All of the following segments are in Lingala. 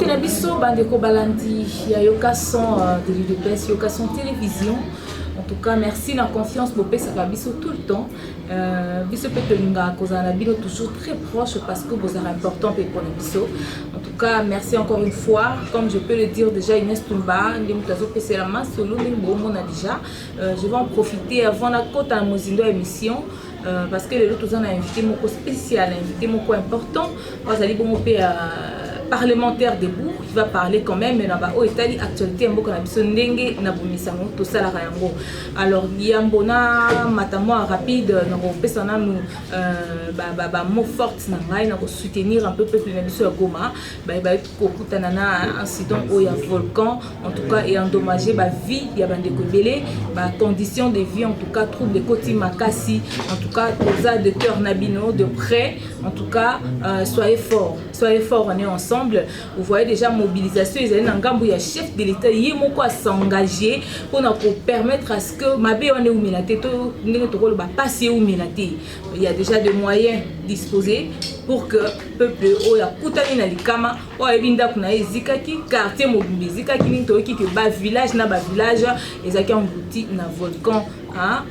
Tenabiso, Bandeko Balandi, il y a Yokason de l'UDPS, Yokason Télévision. En tout cas, merci la confiance pour Pessabiso tout le temps. Biso Petelinga, Kozanabino, toujours très proche parce que vous êtes important pour Nabiso. En tout cas, merci encore une fois. Comme je peux le dire déjà, Inès Tumba, je vais en profiter avant la côte à Mozindo émission. Parce que les autres ont invité mon spécial, invité mon important. Vous allez bon parlementaire debout, qui va parler quand même, mais là-bas, au Italie, actualité, un peu comme tout ça, alors, il y a un bon matamoi rapide, mot fort, soutenir un peu le peuple de Goma, incident où il y a un volcan, en tout cas, et endommager la vie, il y a des belé, conditions de vie, en tout cas, trouble de côté Makassi, en tout cas, posa de cœur Nabino, de près, en tout cas, soyez forts, on est ensemble. Vous voyez déjà mobilisation, il y a un chef de l'État qui est s'engager pour nous permettre à ce que il y a déjà des moyens disposés pour que le peuple quartier village volcan.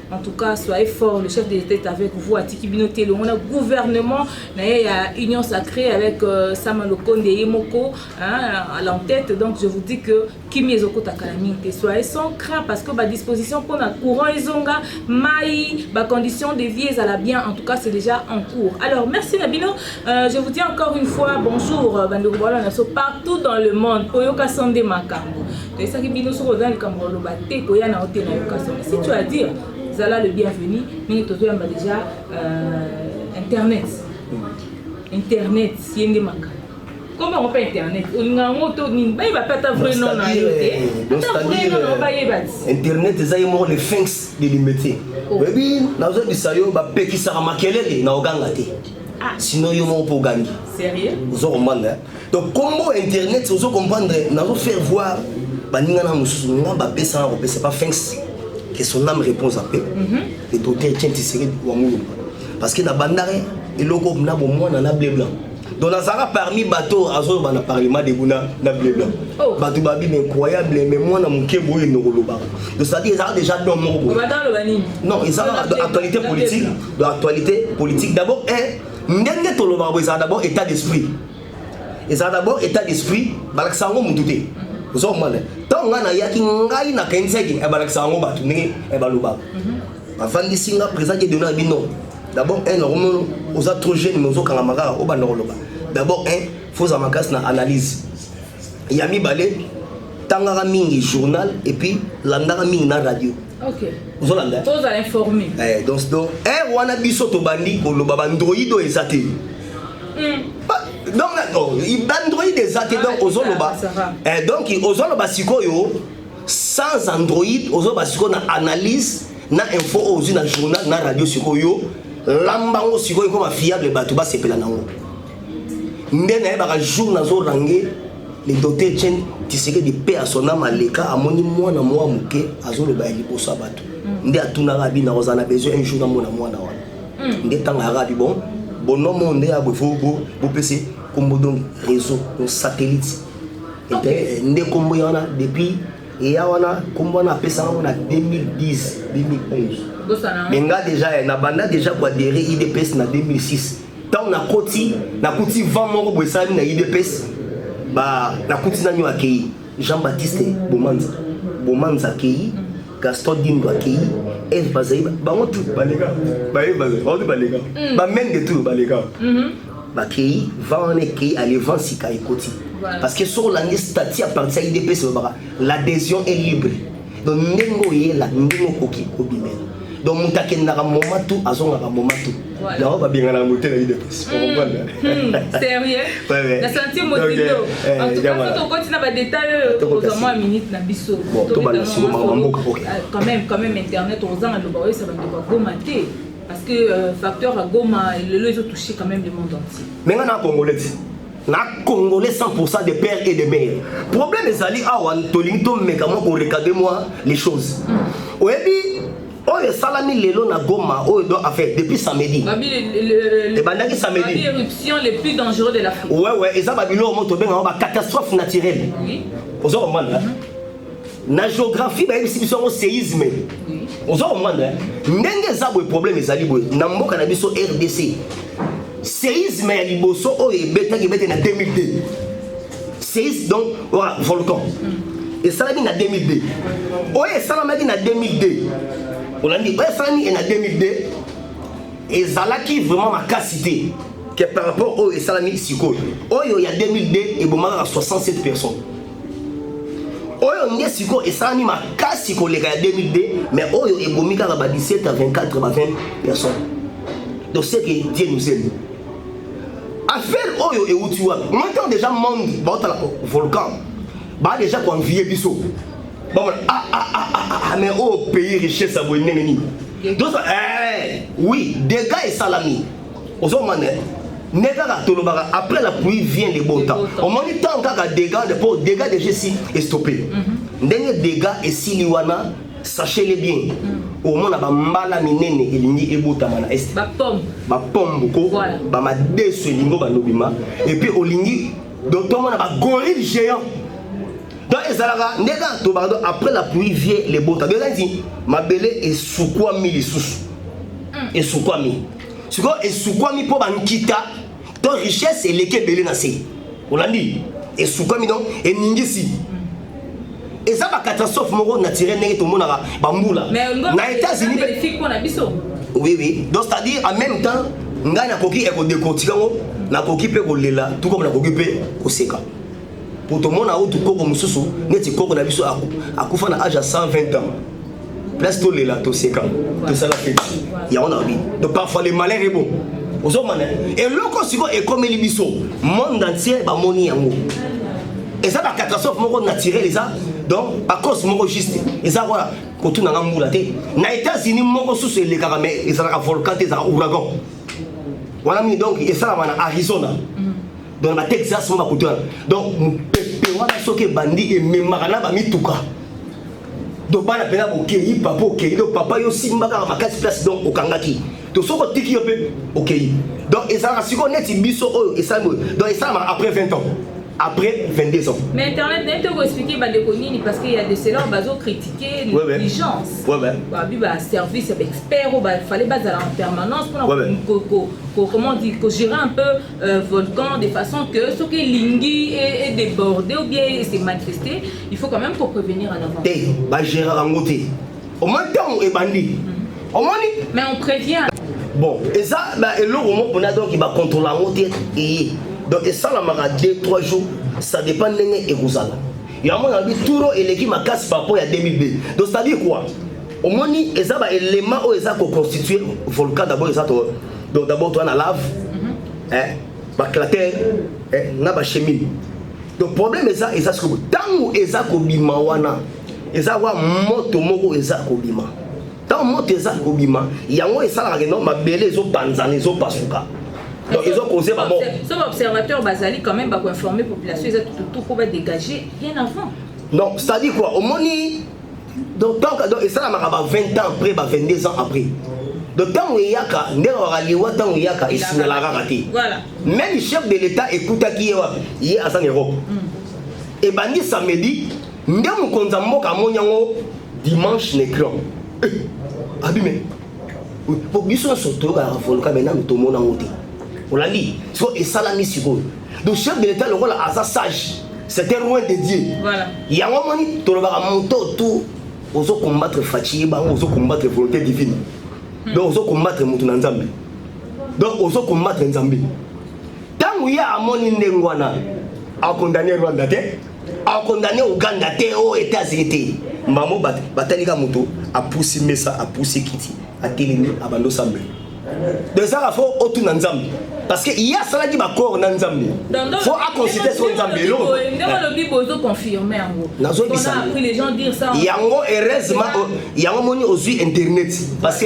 En tout cas, soyez fort, le chef de l'État est avec vous à Tikibinoté. On a gouvernement, il y a union sacrée avec Samuel Okonde et Yemoko à l'entête. Donc je vous dis que Kimi Ezoko Takalamite, soyez sans crainte parce que ma disposition pour la courant Ezonga, Maï, ma condition de vie est à la bien. En tout cas, c'est déjà en cours. Alors merci Nabino. Je vous dis encore une fois bonjour, partout dans le monde. Poyoka Sande Makambo. Si tu as dit, Zala le bienvenu, mais tu as déjà Internet. Internet, si on est comment on fait Internet? Internet, c'est les fins de l'immédiat. Oui, nous avons dit ça, nous avons dit ça, sinon ils vont pas gagner. Sérieux? Vous avez compris. Donc comment Internet, vous comprendre, nous allons faire voir, c'est pas fin que son âme répond à peu. Le docteur tient tirer parce que na bandare et logo na bon moi na blé blanc. Donc dans ça parmi bateau azo na parlement de buna na blé blanc. Bateau babi mais incroyable mais moi na muke boye no loba. Donc ça dit ça déjà dans mon boye. Non, ils sont d'actualité politique, d'abord ndenge to loba boye ça d'abord état d'esprit. Et ça d'abord état d'esprit balak sango mututé. Vous avez mal. Tant qu'on a yaki ngai na kenseki e balak sango batu ndenge e baluba. Avant de singa présent de donner bino. D'abord normalement aux trop jeunes mais aux kalamara au bandoloba. D'abord faut amakas na analyse. Yami balé tangara mingi journal et puis landara mingi na radio. OK. Vous allez informer. Donc wana biso to bandi ko loba bandroido ezate. Donc Android des athées donc aux oloba donc aux oloba sikoyo sans Android aux oloba sikoyo na analyse na info aux na journal na radio sikoyo lambango sikoyo comme fiable batu ba sepela nango ndena ba jour na zo rangé les dotés tiennent tiseke de paix à son âme aleka amoni mwana mwa muke azoloba liboso batu nde atuna rabi na ozana besoin un jour na mwana wana nde tanga rabi bon nom monde a beau PC comme donc réseau satellite et ndé combo yana depuis et ya wana combo na pesa na 2010 2011 mais nga déjà na banda déjà pour adhérer IDPS na 2006 tant na koti 20 moko boisani na IDPS ba na koti na nyo akei Jean-Baptiste Bomanza akei Gaston Dindo akei et bazai bango tout balega ba même de tout balega ba kei va on est kei aller vendre sika ekoti parce que sur l'année statut à partir IDPS l'adhésion est libre donc ndengo yela ndengo koki obimel donc mutakenda ka momatu azonga ka momatu là on va bien na motel IDPS pour comprendre sérieux la senti motindo en tout cas to continue ba détail aux moins minutes na biso quand même internet aux ans le baoye ça va devoir gomater parce que facteur à Goma les ont touché quand même le monde entier mais on a Congolais 100% de pères et de mères. Problème est allé à Tolinto mais comment on regarde moi les choses. Oui, Oyo salami lelo na Goma, oyo doit faire depuis samedi. Et bandaki samedi. L'éruption les plus dangereux de l'Afrique. Ouais, et ça va bilo moto benga ba catastrophe naturelle. Oui. Vous avez compris là? Na géographie ba ici biso un séisme. Oui. Vous avez compris là? Ndenge za bo problème ezali bo na mboka na biso RDC. Séisme ya liboso oyo ebetaki na 2002. Séisme donc voilà volcan. Et ça dit en 2002. Oye ça m'a dit en 2002. On a dit oye ça dit en 2002. Et Zalaki vraiment ma capacité que par rapport au Salami Siko. Oyo il y a 2002 et bon à 67 personnes. Oyo on est Siko et ça ma capacité les gars 2002 mais oyo et bon mika 17 à 24 à 20 personnes. Donc c'est que Dieu nous aime. Affaire oyo et où tu vois. Maintenant déjà monde dans le volcan. Bah déjà qu'on vit biso. Bon mais au pays richesse à Boineni. Donc oui, dégâts et salami. Aux hommes après la pluie vient les beaux temps. Au moins du temps quand dégâts de dégâts de Jessie est stoppé. Dernier dégâts et siliwana sachez-les bien. Au moins ba mbala minene elingi ebota mana est. Ba pomme beaucoup. Ba ma deso lingo ba lobima et puis olingi donc tout le monde a gorille géant. Donc après la pluie vient les beaux temps. Ma belle est sous quoi mi les sous. Et sous quoi mi. Et sous quoi mi pour bankita. Ton richesse est l'équipe belé nassé. On l'a dit. Et sous quoi mi donc et ningisi. Et ça va catastrophe moro naturel n'est tout le monde a bamboula. Mais na États-Unis bénéfique qu'on a biso. Oui. Donc c'est-à-dire en même temps ngana koki eko décortiquer na koki pe ko lela tout comme na koki pe ko seka. Pour tout le monde, il y a des gens qui ont âge à 120 ans. Place tout les là, tout c'est quand. Tout ça la fait. Il y a un avis. Donc parfois les malins sont bons. Et le conséquent est comme les bisous. Le monde entier va mourir. Et ça, la catastrophe naturelle, donc, à cause de juste. Et ça, voilà, quand on a un moulaté. Dans les États-Unis, mon sous les caramels, et ça, la volcan, et ça, ouragan. Voilà, donc, et ça, on a Arizona. Dans le Texas, on va écouter. Donc, on a soké bandi et même marana ba mituka. Donc, on a pena ok, papa ok, donc papa yo simba ka ma casse place donc au kangaki. Donc, soko tiki yo pe ok. Donc, et ça, si on est biso et ça, donc et ça après 20 ans. Après 22 ans. Mais Internet n'est pas expliqué parce qu'il y a des célèbres qui ont critiqué l'intelligence. Ouais. Service expert, il fallait baser en permanence pour comment dire, gérer un peu volcan de façon que ce qui est lingui est débordé ou bien s'est manifesté, il faut quand même pour prévenir en avance. Gérer en côté. Au moins temps est bandit. Mais on prévient. Bon, et ça, et le moment on a donc il va contrôler la montée et donc et ça la mara 2-3 jours, ça dépend de l'Érousala. Il y a un avis tout et l'équipe m'a casse par rapport à 2002. Donc ça veut dire quoi? Au moins et ça va élément où ça constitue volcan d'abord ça donc d'abord toi la lave, bah cratère, na ba chemine. Donc problème est ça ce que tant et ça ko bima wana, et ça wa moto moko et ça ko bima. Tant moto et ça ko bima, yango et ça la non ma belé zo banzane zo pasuka. Donc ils ont conseillé bon. Sauf observateur Bazali quand même va informer la population ils ont tout pour dégager bien avant. Non, c'est-à-dire quoi? Au moins donc et ça la maraba 20 ans après, 22 ans après. Donc tant où il y a ka, n'era liwa tant où il y a ka il se la raté. Voilà. Même le chef de l'État écoute qui est à en Europe. Et bandi samedi, ndem konzambo ka monyango dimanche l'écran. Abime. Pour biso surtout à volcan maintenant tout le monde en monté. On l'a dit, et ça l'a mis sur eux. Donc, chef de l'État, le rôle à sa sage, c'était loin de Dieu. Voilà. Il y a un moment, tu vas monter autour, aux autres combattre fatigué, aux autres combattre volonté divine. Donc, aux autres combattre Moutounanzambe. Donc, aux autres combattre Nzambe. Tant qu'il y a un monde Ndengwana, à condamner Rwanda, à condamner Ouganda, aux États-Unis, Maman Batalika Moutou, a poussé Messa, a poussé Kiti, a Téléné, à Bando Sambe. De ça, il faut autour Nzambe. Parce qu'il y a ça qui va corps dans Nzambe. Il faut considérer ce Nzambe. Le Bible confirmé en gros. On a appris les gens dire ça. Il y a heureusement, il y a un moment aussi internet. Parce que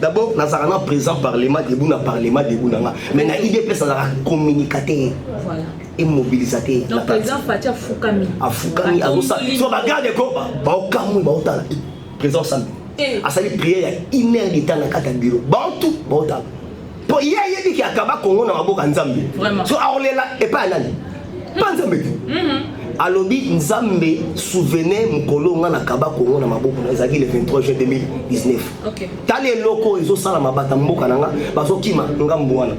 d'abord, nous avons présent parlement de Bouna, parlement de Bouna. Mais nous avons IDP, ça a communicateur. Voilà. Et mobilisateur. Donc, président Fatia Foukami. À Foukami, à Moussa. Si on regarde quoi, Baokamou, Baotala. Présent Sambe. a sali prière il y a 1 heure de temps dans le bureau bantu bota pour il y a dit qu'il y a kaba Congo na maboka nzambe so aolela et pas nani pas nzambe alobi nzambe souvenez mukolo nga na kaba Congo na maboka na ezaki le 23 juin 2019 OK tali loko ezo sala mabata mboka nanga bazokima ngambo wana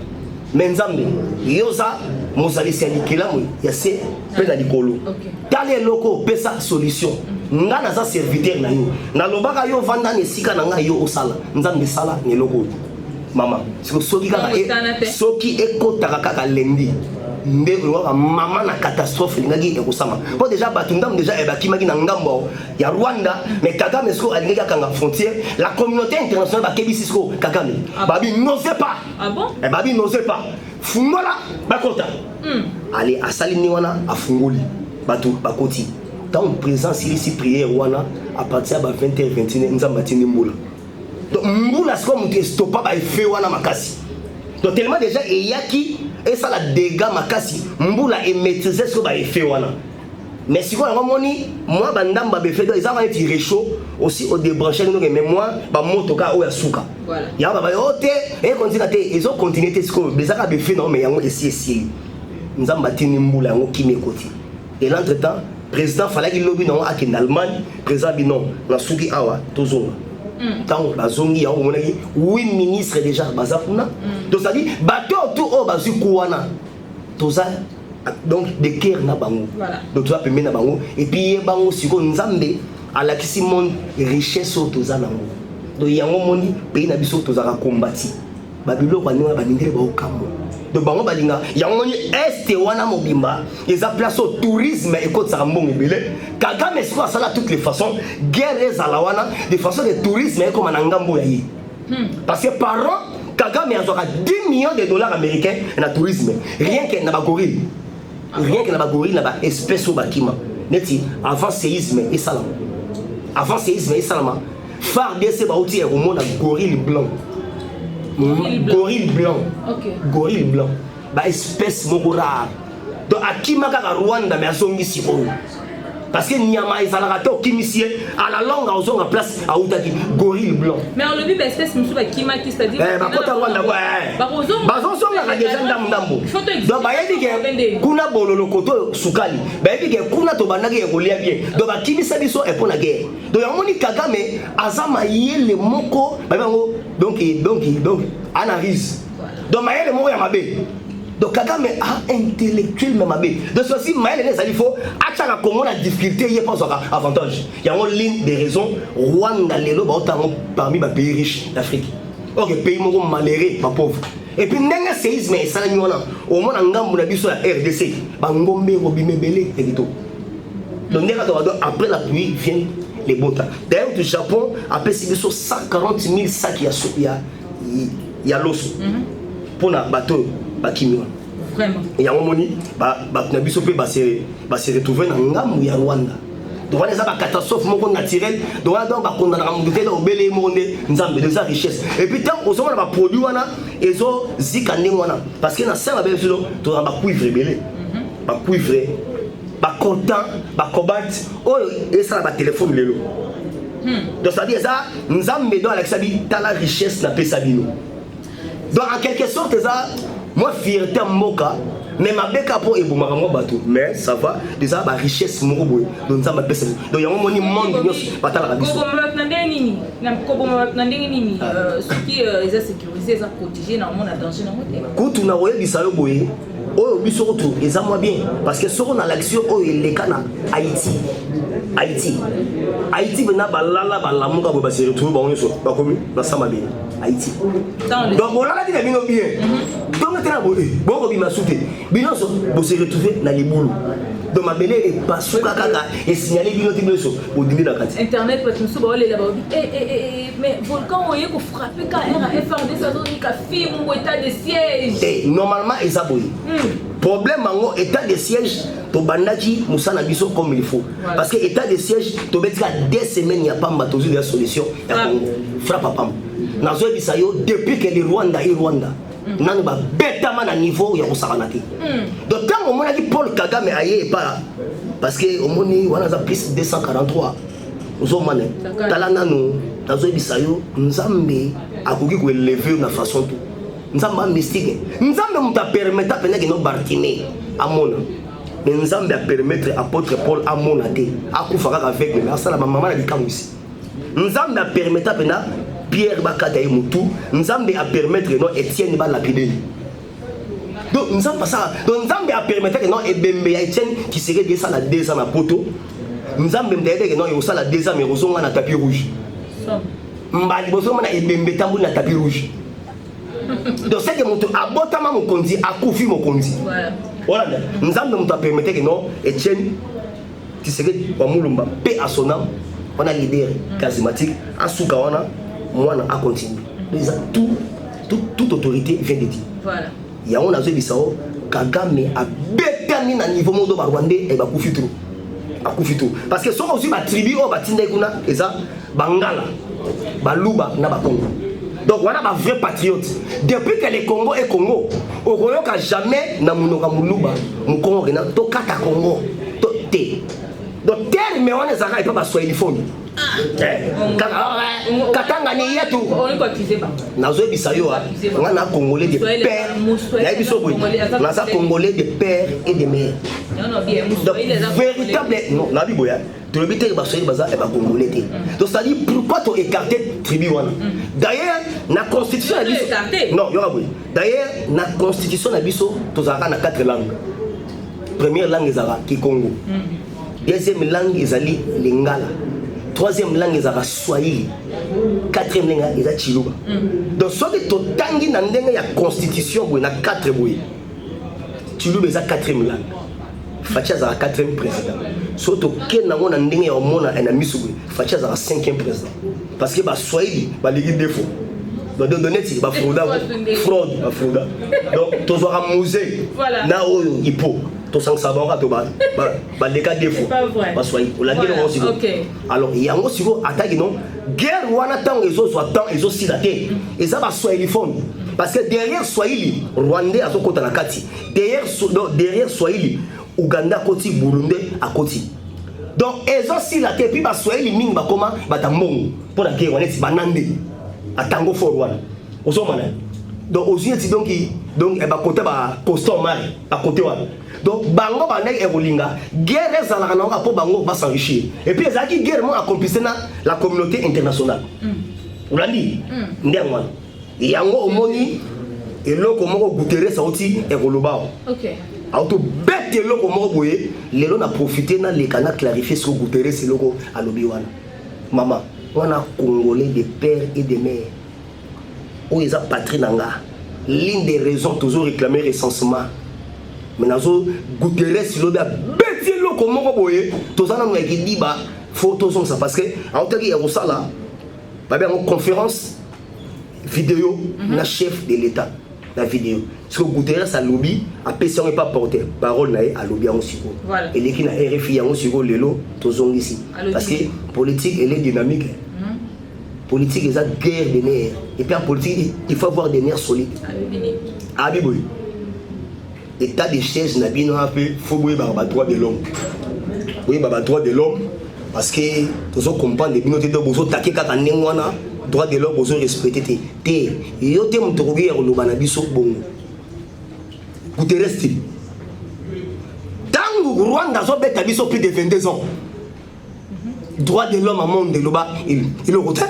mais nzambe yoza mozali syndicala mo ya se pena likolo tali loko pesa solution nga naza serviteur na yo nalobaka yo vanda na esika na nga yo osala nzambe sala ne loko mama soki kaka soki ekotaka kaka lendi nde oyoka mama na catastrophe lingaki ekosama po déjà bato ndambo déjà ebakimaki na ngambo ya Rwanda mais Kagame siko alingaki akanga frontière la communauté internationale bakebisi siko Kagame babi n'osez pas ah bon babi n'osez pas fungola bakota allez asali ni wana afungoli bato bakoti tant présence ici prière wana à partir de 20h 21h nzamba tini mbula donc mbula siko mutu stoppa ba effet wana makasi donc tellement déjà eyaki et ça la dégâts makasi mbula et maîtriser ce ba effet wana mais si on moni moi bandamba be fait ils ont été réchaud aussi au débrancher nous mais moi ba motoka o ya suka voilà ya ba yote et continuer ils ont continué ce que bezaka be fait non mais yango esi nzamba tini mbula yango kimekoti et l'entretemps président fallait qu'il lobby non en Allemagne président bi non na suki awa tozonga tant bazongi ya omonaki 8 ministres déjà bazakuna donc ça dit bato tout o bazikuwana toza donc de cœur na bango donc tu vas permettre na bango et puis bango siko nzambe alakisi monde richesse o toza nango donc yango moni pays na biso toza ka combattre babilo kwa ninga baningele ba okamo donc bango balinga yango ni est wana mobimba ils a place au tourisme et côte sambongo belé Kagame siko sala toutes les façons guerre za wana de façon de tourisme comme na ngambo ya yi parce que par an Kagame a 10 millions de dollars américains na tourisme rien que na ba gorille rien que na ba gorille na ba espèce au bakima neti avant séisme et salam avant séisme et salama phare DC ba outi au monde gorille blanc gorille blanc gorille blanc ba espèce moko rare donc akima kaka Rwanda mais azongi siko parce que nyama ezalaka to kimisie à la longue ozonga place a utaki gorille blanc mais on le dit espèce musu ba kima qui c'est-à-dire ba kota Rwanda quoi bazonga ka déjà ndambo donc ba yebi ke kuna bololo koto sukali ba yebi ke kuna to bandaki ekolia bien donc ba kimisa biso e pona guerre donc yamoni Kagame azama yele moko ba bango donc analyse donc mayele moko ya mabe donc Kagame a intellectuel même mabe donc ceci mayele les il faut achaka comment la difficulté y pense avantage il y a une ligne des raisons Rwanda lelo ba autant parmi les pays riches d'Afrique OK pays moko malheureux pas pauvre et puis ndenge séisme ça la nyona au moins ngambu na biso ya RDC ba ngombe robimebele ekito donc ndenge to après la pluie vient les beaux temps d'ailleurs du Japon après c'est 140 000 sacs ya l'os pour na bateau bakimio vraiment et ya moni ba na biso pe ba se retrouver na ngamu ya Rwanda donc on a ba catastrophe moko naturelle donc ba kondana ka mutu tela obele monde nzambe de sa richesse et puis tant au sommet ba produit wana ezo zika ndenge wana parce que na ça ba beso to ba cuivre belé ba cuivre ba content ba cobalt oh et ça ba téléphone lelo donc ça dit ça nzambe do alexabi ta la richesse na pesa bino donc en quelque sorte ça moi fierté moka mais ma beka pour ebumaka ngo bato mais ça va déjà ba richesse moko boy donc nzambe pesa donc yango moni monde nyos batala biso ko na ndeni na ko na ndeni ce qui est sécurisé ça protégé na mon danger na moté kutu na roye bisayo boy oyo biso kutu eza moi bien parce que soko na l'action oyo eleka na Haïti bena balala balamuka bo ba se retrouver ba onso ba komi na sama bien Haïti donc bolala ti na bino bien donc tena bo bo ko bima souté bino so bo se retrouver na libulu donc ma belé et pasuka kaka et signaler bino ti biso bo dindi na kati internet parce que so ba olela ba mais volcan oye ko frapper ka FRD ça zone ka film ou état de siège normalement ezaboyi problème en état de siège to bandaki musana biso comme il faut parce que état de siège to betika 2 semaines ya pamba to la solution ya Congo frappe pamba nazo bisayo depuis que le Rwanda nanu ba betama na niveau ya kosakana te donc tant au mona ki Paul Kagame aye pas parce que au moni wana za plus 243 ozo mané tala nanu nazo bisayo nzambe akoki ko élever na façon tout nzamba mystique nzambe muta permettre pendant que no Bartimée amona mais nzambe a permettre apôtre Paul amona te akufaka avec mais asala maman na likambo ici nzambe a permettre pendant Pierre bakata mutu nzambe a permettre no Étienne ba lapider donc nzambe ça donc nzambe a permettre que no ebembe ya Étienne qui serait déjà ça la 2 ans na poto nzambe mtaide que no yo ça la 2 ans mais rozonga na tapis rouge mbali bozoma na ebembe tambu na tapis rouge. Donc c'est que mon abotama mon kondi akufi mon kondi. Voilà. Nous avons permettre que non Etienne qui serait wa mulumba paix à son âme on a leader charismatique asuka wana mwana a continuer. Les toute autorité vient de dire. Voilà. Il y a on a bisao Kagame a bétami na niveau mondo ba Rwandais et ba kufi trop. Akufi trop parce que sont aussi ba tribu o ba tinda kuna eza bangala baluba na ba Congo. Donc on a un vrai patriote. Depuis que le Congo est Congo, on ne jamais na munoka muluba, mu Congo rena to kata Congo, to te. Donc terre mais on est zaka pas soit uniforme. Katanga ni yetu. On est cotisé pas. Nazo bisayo on a congolais de père. Ya biso boy. Na ça congolais de père et de mère. Donc véritable non, la biboya. Tu le bites ba soyi baza et ba congolais. Donc ça dit pourquoi tu écarter tribu wana. D'ailleurs, la constitution a dit non, yora boy. D'ailleurs, la constitution a biso to zaka na 4 langues. Première langue ezara Kikongo. Deuxième langue ezali Lingala. Troisième langue ezara Swahili. Quatrième langue ezara Chiluba. Donc soit de totangi na ndenge ya constitution boy na 4 boy. Chiluba ezara 4e langue. Facha ezara 4e président. Soit to ken na ngona ndenge ya omona na misubu. Facha ezara 5e président. Parce que ba Swahili ba ligi défaut. Donc donner ba fraude. Donc to zora musée na oyo ipo. To sang sabora to ba les cas défaut pas soyez on l'a dit aussi. Alors il y a un aussi attaque non guerre wana tant les autres soit tant ils aussi la terre et ça va soyez fond parce que derrière Swahili Rwandais à son côté la kati derrière Swahili Ouganda côté Burundi à côté donc ils aussi la terre puis ba Swahili ming ba comment ba tambongo pour la guerre on est banande à tango for wana osomana donc aux yeux donc e ba côté ba costume mari à côté wana. Donc bango bandai erolinga guerre ezalaka na po bango va s'enrichir et puis ezaki guerre mo accomplissé na la communauté internationale ulandi ndengwa yango omoni eloko moko Guterres sauti ekoloba OK auto bête eloko moko boye lelo na profiter na le canal clarifier sur Guterres eloko alobi wana maman wana congolais de père et de mère où ils a patrie nanga l'une des raisons toujours réclamer recensement. Mais nazo Guterres lo da beti lo komoko boye tozana no ekidiba photos ça parce que en tant que Rosala ba bien en conférence vidéo na chef de l'état la vidéo parce que Guterres a lobby a personne n'est pas porté parole na a lobby en siko et l'équipe na RFI en siko lelo tozong ici parce que politique elle est dynamique politique est une guerre des nerfs et puis en politique il faut avoir des nerfs solides abiboy état de chaise n'a bien un peu faut voir les droits de l'homme. Oui, les droits de l'homme parce que tous on comprend des minutes de bozo taquer quand on est wana droits de l'homme bozo respecter té yo té mon troguer au lobana biso bongo. Guterres ti. Tango Rwanda zo beta biso plus de 22 ans. Droits de l'homme à monde de loba il le retient.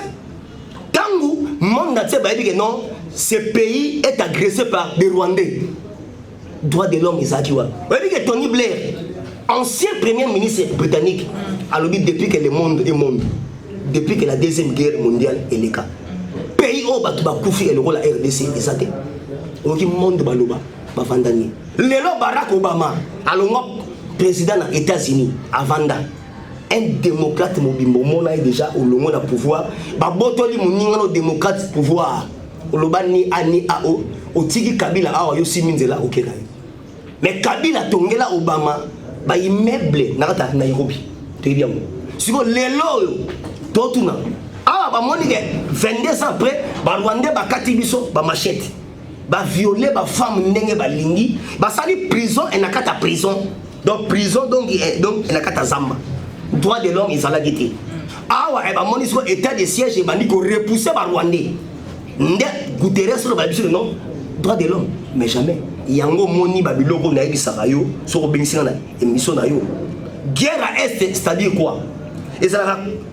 Tango monde a dit que non, ce pays est agressé par des Rwandais. Droits de l'homme Isaac Wa. Vous voyez que Tony Blair, ancien premier ministre britannique, a lobby depuis que le monde est monde, depuis que la deuxième guerre mondiale est le cas. Pays où Batouba Koufi et le rôle la RDC, Isaac. On dit monde Baloba, Bavandani. Lelo Barack Obama, alors président des États-Unis, Avanda. Un démocrate mobimbo mona déjà au long de pouvoir. Babotoli moninga démocrate pouvoir. Olobani ani ao otiki Kabila awa yo siminzela okena. Mais Kabila tongela Obama ba immeuble na kata Nairobi. Te bien. Siko lelo totuna. Awa ba moni ke 22 ans après ba Rwandais ba kati biso ba machette. Ba violer ba femme ndenge ba lingi, ba sali prison et na kata prison. Donc prison donc na kata zamba. Droit de l'homme ils ala gité. ah ouais bah mon histoire état de siège et bandi ko repousser par Rwandais nde Guterres le babiso non droit de l'homme mais jamais yango moni babiloko na yebisaka yo soko bengisina na émission na yo guerre à est c'est-à-dire quoi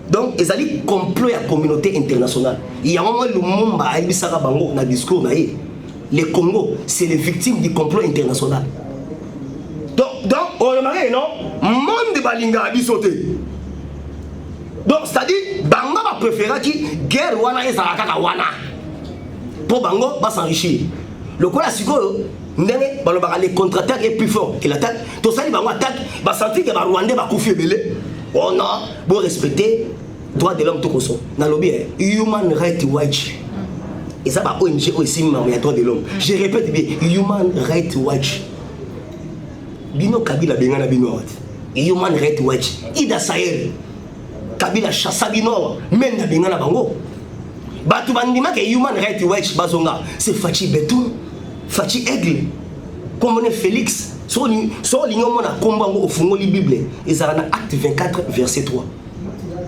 donc ils allaient complot la communauté internationale il y a un moment le monde a yebisaka bango na discours na ye le Congo c'est les victimes du complot international donc on remarque non monde balinga abisoté donc c'est-à-dire bango va préférer qui guerre wana ezalaka wana pour bango va s'enrichir le quoi la sikoyo ndenge balobaka les contre-attaques est plus fort que l'attaque to sali bango attaque va sentir que ba Rwandais va kufi belé on a beau respecter droit de l'homme tout koso na lobby human rights watch et ça va ONG aussi membre ya droit de l'homme je répète bien human rights watch bino Kabila bengana bino human rights watch Ida Sahel Kabila chassa bino men na bengana bango batu bandima ke human rights watch bazonga c'est Fachi Beton Fachi Aigle comme on est Félix so l'union mona kombango au fungoli Bible ezala acte 24 verset 3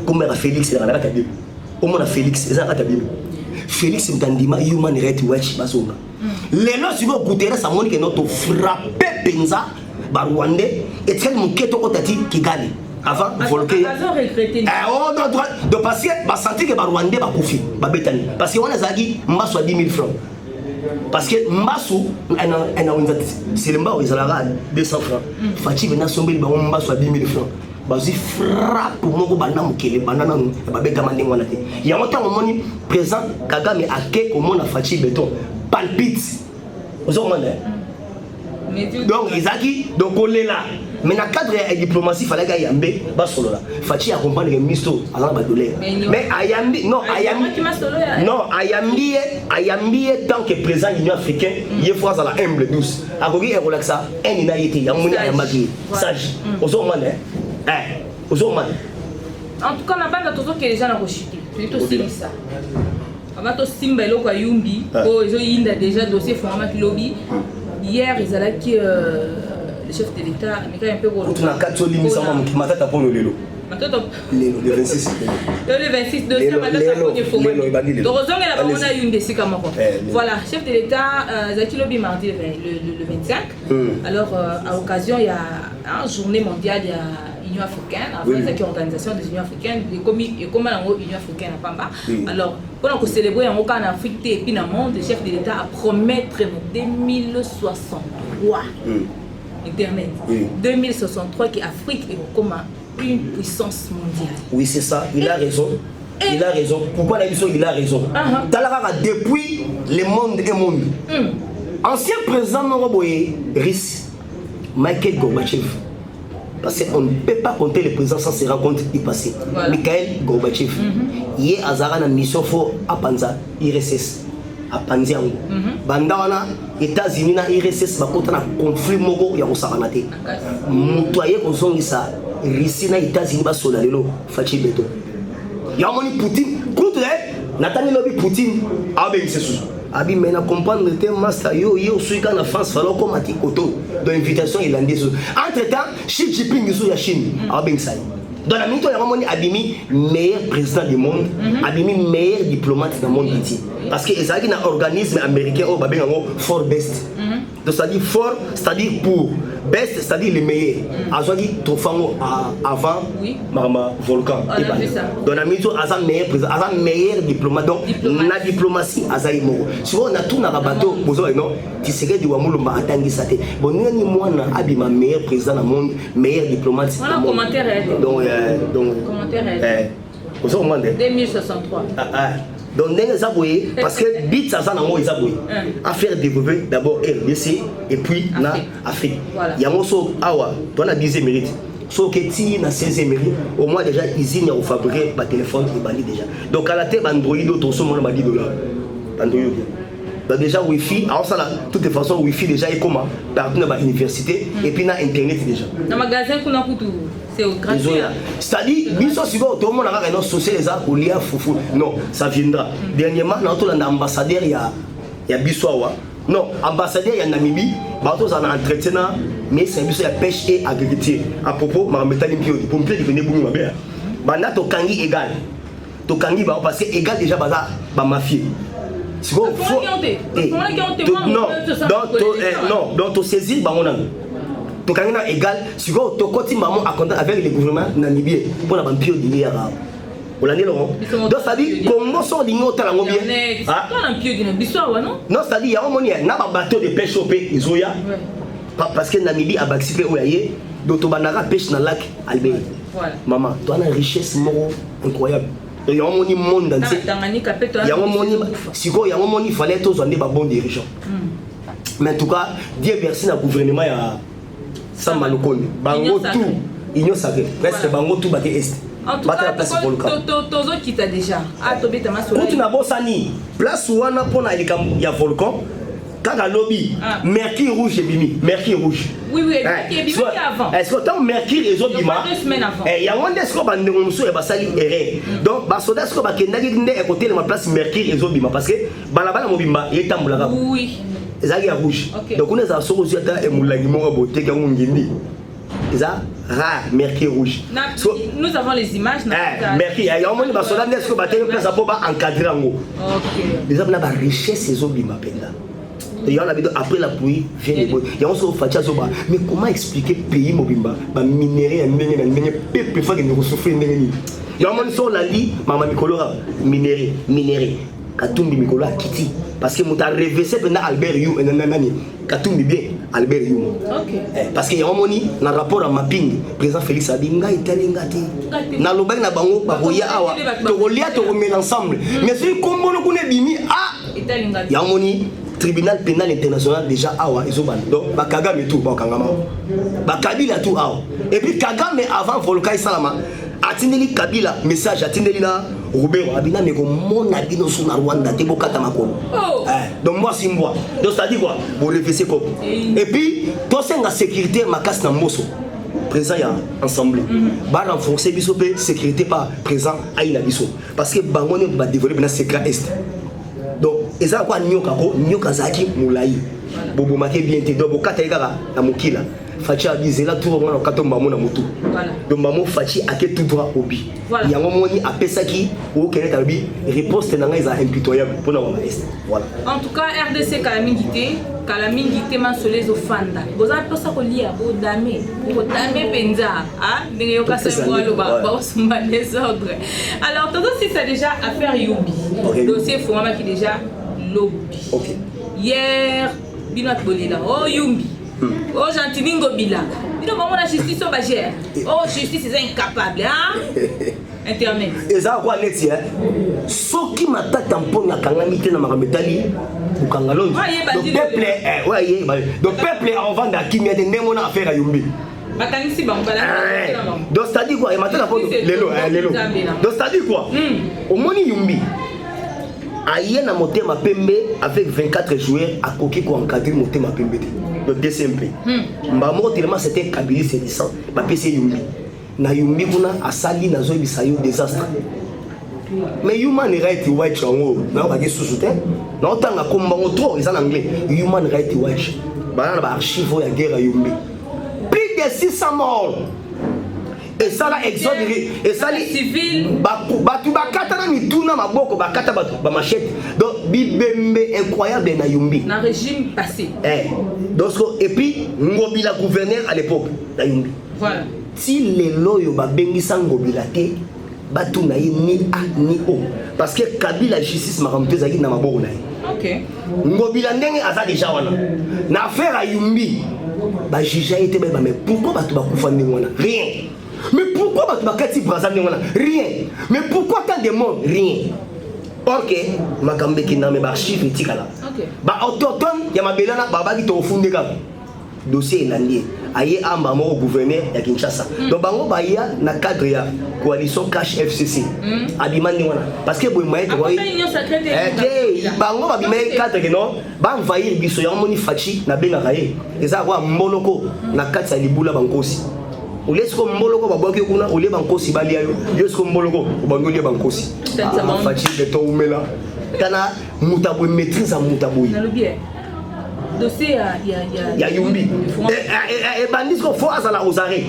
comme la Félix ezala ta Bible au mona Félix ezala ta Bible Félix ndandima human rights watch bazonga lelo siko Guterres amoni ke notre frappé penza ba Rwandais et tel muketo otati Kigali avant volker on doit de passer ba sentir que ba Rwandais ba kufi ba betani parce que on a zagi mbaso 10 000 francs parce que mbaso c'est le mbao ezalaka 200 francs Fachi vena sombeli ba mbaso 10 000 francs bazi frappe moko banda mukele banda nanu ba betama ndenge wana te ya mota moni présent Kagame ake komona Fachi Beton palpite ozomona donc Isaki donc on est là mais dans le cadre de la diplomatie il fallait qu'il y ait un bé bas solo là Fachi accompagne les ministres à la dollar mais Ayambi non Ayambi tant que président de l'Union africaine il faut à la humble douce à Gogi et relaxa un inayité il y a mon Ayambi sage aux hommes aux hommes en tout cas on n'a pas d'autres que les gens ont rechuté c'est aussi ça avant tout Simba et Loko Yumbi ils ont déjà dossier format lobby. Hier, ils allaient que le chef de l'État, mais quand même un peu pour le le 26. Le 26, voilà, chef de l'État, Zaki Lobby mardi le 25. Alors, à l'occasion, il y a une journée mondiale, il y a l'Union africaine, avec l'organisation des Unions africaines, et comme l'Union africaine à Pamba. Alors, pour célébrer en Afrique et puis dans le monde, le chef de l'État a promettre 2063 Internet. 2063 qui Afrique est comme une puissance mondiale. Oui, c'est ça, il a raison. Il a raison. Pourquoi il a raison? Depuis le monde est monde. Ancien président Noroboye, Riss, Michael Gorbachev. Parce qu'on ne peut pas compter les présidents sans se rencontrer du passé. Voilà. Mikhail Gorbachev. Il y a une mission pour Apanza, IRSS. À Panziango. Bandawana, États-Unis, IRSS, va contre un conflit mogo, il y a un saranate. Moutoyer, qu'on songe ça, Russie, États-Unis, va sur la lélo, Fachi Beton. Il y a un Poutine, contre Nathalie Lobby Poutine, Abel Sessou. Abi mena comprendre le thème master yo suis quand la France fallo comme ati koto de invitation irlandaise. Entre-temps, Xi Jinping is la Chine. Abel Sai. Dans la minute, il y a vraiment Abimi, meilleur président du monde, Abimi, meilleur diplomate dans le monde ici. Parce que c'est un organisme américain, oh, babé, for best. Donc, c'est-à-dire for, c'est-à-dire pour, best, c'est-à-dire le meilleur. Azwagi, Tofango, avant, Mama, Volcan. Dans la minute, Azan meilleur président, Azan meilleur diplomate. Donc, la diplomatie, Azaï Moro. Souvent, on a tout dans le bateau, non, tu sais que du Wamulumba Atangi Sate. Bon, nous, moi, on a Abima, meilleur président dans le monde, meilleur diplomate. Voilà un commentaire. Donc, commentaire. 2063. Donc, parce que bit ça à faire développer d'abord RDC et puis na Afrique. Il y a un mot awa, toi na 10e mérite. Sauf que si na 16e mérite, au moins déjà usine à fabriquer par téléphone et bali déjà. Donc à la tête Android d'autres sont moins $10. Android. Donc déjà Wi-Fi, alors ça là, de toute façon Wi-Fi déjà est comment partout dans l'université et puis na internet déjà. Dans magasin qu'on a tout. C'est-à-dire, tout le monde a un social les foufou. Non, ça viendra. Dernièrement, dans l'ambassadeur, il y a Biswawa. Non, ambassadeur, il y a Namibie. Bateau, on a entretien, mais c'est un pêche et agriculture. À propos, je vais vous dire, pour me dire, banda tokangi égal tokangi ba parce que égal déjà baza ba mafia siko non donc to saisir bango nan tokangi na égal siko to koti maman à contact avec le gouvernement namibien pour la vampire d'hier Olandi Laurent. Donc ça dit Congo sont dignes au talent bien. Ah. Non ça dit il y a un moyen na bateau de pêche au pays Izoya. Parce que Namibie a participé au yaye d'autobanara pêche dans lac Albert. Voilà. Maman, toi as une richesse incroyable. Il y a un monde entier. Il y a un monde si quoi il y a un monde il fallait tous en des bons dirigeants. Mais en tout cas, Dieu merci na gouvernement ya Sama Lokoni. Bango tout Union sacrée. Presque bango tout baté est. En tout cas, Tozo qui t'a déjà. Ah, Tobé t'a massé. Quand tu n'as pas sani, place où on a pour il y a volcan. Quand à lobby, Mercure rouge et bimi, Mercure rouge. Oui, oui, et bimi avant. Est-ce que tant Mercure et autres bima? 2 semaines avant. Il y a un des scores bandé muso et basali erré. Donc, basoda scores bakendagi ndé à côté de ma place Mercure et autres bima parce que balabala mobimba il est ambulanga. Oui. Ezagi rouge. Donc on est à soro ziata et moulagi mo boté ka ngindi. Ça rare Mercure rouge. Nous avons les images. Mercure, il y a un moment où soldat n'est-ce que battre place à pas encadrer en haut. OK. Les hommes là ba richesse ces hommes m'appellent là. Et il y a la vidéo après la pluie vient les bois. Il y a aussi Fatia Zoba. Mais comment expliquer pays mobimba ba minerai en peuple fa que nous souffrir ndengeni. Il y a un moment sur la lit maman Mikolora minerai Katumbi Mikola Kiti parce que mon a réveillé pendant Albert You et nanani Katumbi bien Albert You. OK. Parce que y a un moment dans rapport à mapping président Félix Abinga italingati na lobang na bango ba roya awa to rolia to remettre ensemble mais si kombo no kune bimi italingati y a un moment tribunal pénal international déjà awa izoban donc ba Kagame tout ba Kangama ba Kabila tout awa et puis Kagame avant Volkai Salama atindeli Kabila message atindeli na Robert Abina mais comme mon abino sous na Rwanda te bokata makolo donc moi c'est moi donc ça dit quoi pour réfléchir quoi et puis toi c'est la sécurité ma casse na mboso présent ya ensemble ba renforcer biso pe sécurité pas présent à ina biso parce que bangone ba développer na secret est donc eza quoi nyoka zaki mulai bobo make bien te donc bokata ikaka na mokila Fachi a dit là tout le monde a tombé à moto. Donc maman Fachi a tout droit au bi. Il y a un moment a pesa qui au Kenya Tabi réponse n'a pas impitoyable pour nous voilà. En tout cas RDC Kalamingité mansolé au fanda. Vous avez pas ça qu'on lit à au damé penza ah n'ayez pas ça moi le bas les ordres. Alors tout si c'est déjà affaire Yumbi. Dossier Fouama qui déjà lobby. OK. Hier Binot Bolila oh Yumbi. Oh Gentilingo Bila. Dis-nous comment la justice va gérer. Oh justice est incapable hein. Internet. Et ça quoi net hein. Ce qui m'a pas tampon na kangamité na makametali ou kangalon. Donc peuple ouais donc peuple en vente à kimia de nemo na affaire à Yumbi. Bakanisi bambala. Donc ça dit quoi? Et maintenant lelo. Donc ça dit quoi? Au moni Yumbi. Aïe na motema pembe avec 24 joueurs à koki ko encadrer motema pembe. Le DCMP. Mbamo tellement c'était Kabili sédissant. Ma PC Yumbi. Na Yumbi kuna asali na zo bisayo désastre. Mais human right watch en na ba sous soutien. Na otanga kombango trop ils en anglais. Human right watch. Ba na ba archive ya guerre à Yumbi. Plus de 600 morts. Et ça là exode et ça les civils batu bakata na mituna maboko bakata batu ba machette donc bibembe incroyable na Yumbi na régime passé donc et puis Ngobila gouverneur à l'époque na Yumbi voilà si les loyo ba bengisa Ngobila te batu na ni a ni o parce que Kabila justice maramte zaki na maboko na OK Ngobila ndenge aza déjà wana na affaire à Yumbi ba juge été ba mais pourquoi batu ba kufa ndenge wana rien. Mais pourquoi Bakati Brazzaville rien. Mais pourquoi tant de morts rien. Ok, Makambe qui n'a même pas chiffre tikala. Ok. Ba autochtone ya mabelana baba qui to funde ka. Dossier landé. Aye amba mo gouverneur ya Kinshasa. Donc bango ba ya na cadre ya coalition cash FCC. Abimani wana parce que boy maître boy. Bango ba bimé cadre non, ba envahir biso ya moni fachi na benga kaye. Eza kwa mboloko na kati ya libula bankosi. Olesko mboloko baboki kuna ole bankosi balia yo sko mboloko ubangoli bankosi fachi de to umela kana mutabu maîtrise mutabu dossier il y a Yumbi et bandit qu'on faut à la Rosaré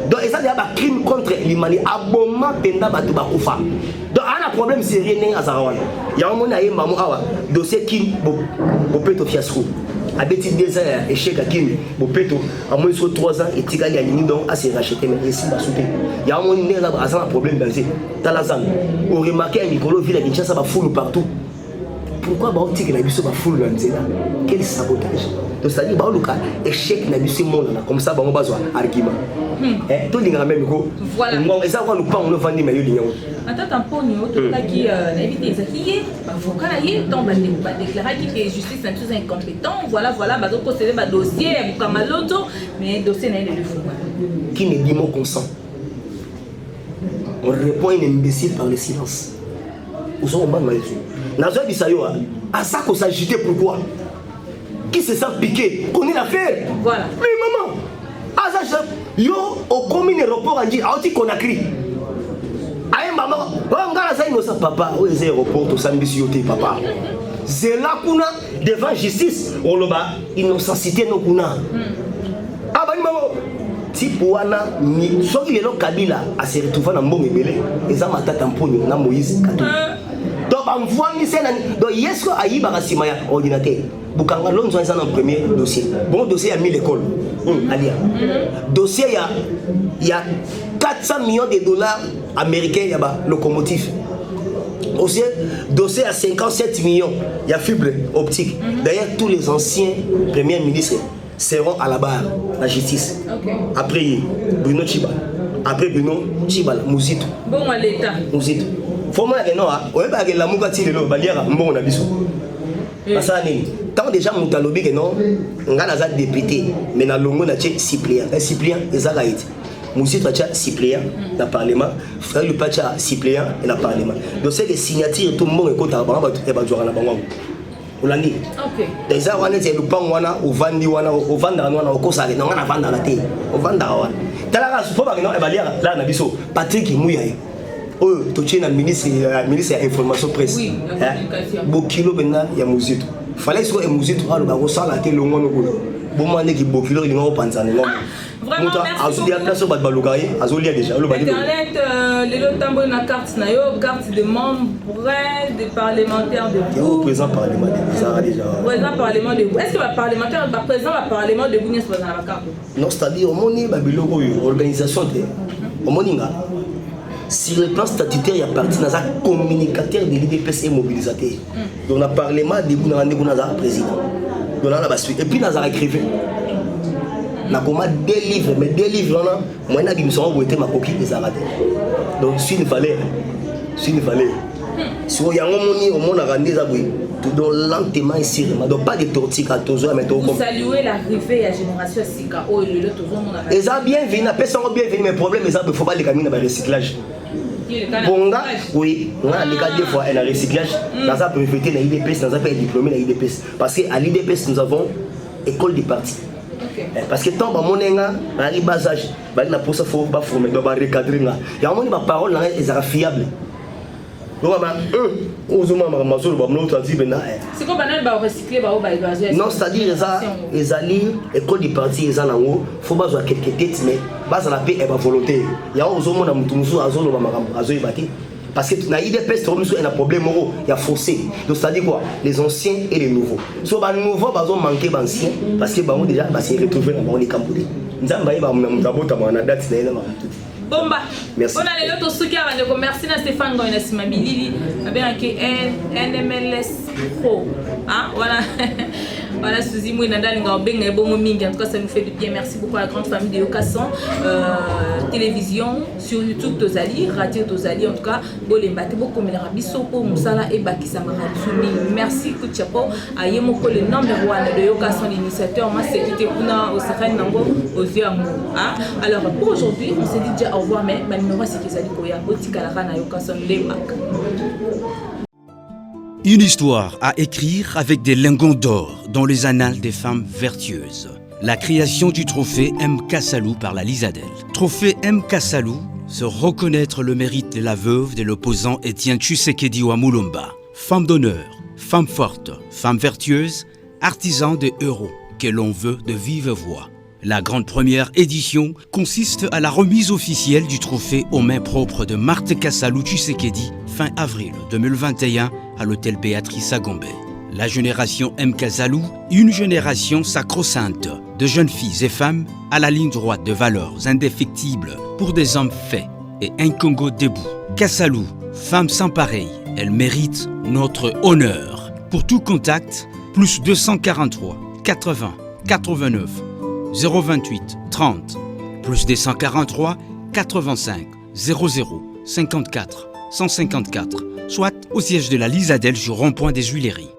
donc ça il y a un crime contre l'humanité abonnement penda batu bakufa donc un problème c'est rien à Zarawan il y a un moment aïe maman awa dossier qui bopeto fiasco abeti 2 ans échec à Kim bopeto à moins de 3 ans et tigali à Nini donc à se racheter mais ici va sauter il y a un moment un problème dans ces talazan on remarqué un Nicolo ville à Kinshasa va foule partout. Pourquoi bah on dit que la biso va foule là quel sabotage donc ça dit bah le cas échec na biso monde là comme ça bah on va avoir argument tout les même go voilà et ça on pas on vend mais yo attends tamponio tout là qui éviter ça qui est avocat là il tombe ba déclarer que justice est tous incompétent voilà bah donc procéder ba dossier pour Kamaloto mais dossier n'a le fou qui ne dit mot consent on répond un imbécile par le silence où sont on mal Nazo Bisayo, à ça qu'on s'agitait pourquoi? Qui se sent piqué? Connaît l'affaire? Voilà. Mais maman, à ça, yo, au commune aéroport, on dit, ah, tu qu'on a crié. Aïe, maman, on a ça, innocent, papa, où est l'aéroport, tout ça, monsieur, papa. C'est là qu'on a, devant justice, on l'a bas, innocentité, non, qu'on a. Ah, bah, maman. Si Pouana, soit il est là, Kabila, à se retrouver dans le bon ébélé, et ça m'a tâté un peu, dans Moïse, donc on voit donc yes ko ayi barasima ya ordinateur bukanga lonzo ça dans premier dossier bon dossier a mis l'école alia dossier il y a 400 millions de dollars américains il y a ba locomotive aussi dossier à 57 millions il y a fibre optique d'ailleurs tous les anciens premiers ministres seront à la barre la justice après Bruno Chiba après Bruno Chiba Mouzito bon à l'état Mouzito faut moi que non on va que la muka tire le baliera mbon na biso parce que tant déjà mutalobi que non ngana za député mais na longo na tche Cyprien ezaka ite Mouzito tcha Cyprien na parlement frère le pacha Cyprien et na parlement donc c'est que signature tout mbon ko ta ba e ba jora na bango olandi OK déjà wana c'est le pan wana ovandi wana ovanda wana okosaka non ngana vanda la te ovanda wana talaka faut pas que non e baliera là na biso Patrick Mouyaye oh tu es le ministre de l'information presse oui la communication bokilo bena ya Mouzito fallait que Mouzito a le baro ça la télé longo no bon mané qui bokilo il va penser non vraiment merci beaucoup place au bad balogaye azolia déjà le bad internet les lots tambo na carte na yo carte de membre de parlementaire de vous présent parlement de ça déjà présent parlement de vous est-ce que le parlementaire va présent le parlement de vous n'est pas dans la carte non c'est-à-dire au moni babiloko organisation de au moninga. Sur le plan statutaire, il y a parti dans un communicateur de l'IDPS et mobilisateur. Donc, on a parlement de le président. Donc, on a et puis, on a écrivain. On a commandé 2 livres, mais 2 livres, moi, je suis ma coquille des arrêtés. Donc, s'il fallait. Si il y a un moment, on a rendu ça, tout donc lentement et sérieusement. Donc, pas de tortue à tous les méthodes. Vous saluez l'arrivée à la génération Sika. Oh, le tout le monde a. Et ça, bienvenue, personne n'a bienvenu, mais le problème, c'est qu'il ne faut pas les caminer dans le recyclage. Bonga, oui, on a les cas des fois, un recyclage. Dans sa préférée, dans l'IDPS, dans sa pays diplômé, dans l'IDPS. Parce qu'à l'IDPS, nous avons école des partis. Parce que tant que mon enga, à l'ibasage, il a pour ça faut pas former, doit recadrer. Il y a un moment, parole là, est fiable. Donc, c'est comme on recycler, non, c'est-à-dire les alliés, école du parti, les alliés, il faut pas avoir quelques têtes, mais ça n'a pas été volontaire. Il y a un moment parce que dans l'IDPS, il y a un problème, il y a fossé. Donc, c'est-à-dire quoi? Les anciens et les nouveaux. So, les nouveaux, ils ont manqué d'anciens parce que déjà, ils se retrouvent dans les Cambodgiens. Nous avons une date. Bomba. Merci. On a les autres trucs à dire. Merci à Stéphane Goïna Simabilili. Avec NMLS Pro. Ah, voilà. Voilà, Suzy Mouinada, Lingabeng et Bomoming. En tout cas, ça nous fait du bien. Merci beaucoup à la grande famille de Yokasson. Télévision, sur YouTube, Tozali, Radio Tozali. En tout cas, Bolembate, beaucoup de Rabisopo, Moussala et Bakisama Ratsumi. Merci, Kouchapo, à Yemoko, le number 1 de Yokasson, l'initiateur. Moi, c'est qui au Sahel Nango, aux yeux à moi. Alors, pour aujourd'hui, on s'est dit déjà au revoir, mais ma numéro c'est Kezali Koya, Botikalana Yokasson, les Mac. Une histoire à écrire avec des lingots d'or dans les annales des femmes vertueuses. La création du trophée M. Kassalou par la Lisadelle. Trophée M. Kassalou, se reconnaître le mérite de la veuve de l'opposant Étienne Tshisekedi Wamulomba. Femme d'honneur, femme forte, femme vertueuse, artisan des héros. que l'on veut de vive voix. La grande première édition consiste à la remise officielle du trophée aux mains propres de Marthe Kassalou Tshisekedi fin avril 2021 à l'hôtel Béatrice à Gombe. La génération M. Kassalou, une génération sacro-sainte de jeunes filles et femmes à la ligne droite de valeurs indéfectibles pour des hommes faits et un Congo debout. Kassalou, femme sans pareil, elle mérite notre honneur. Pour tout contact, plus 243 80 89 028 30 plus 243 85 00 54 154, soit au siège de la Lisadelle sur rond-point des Huileries.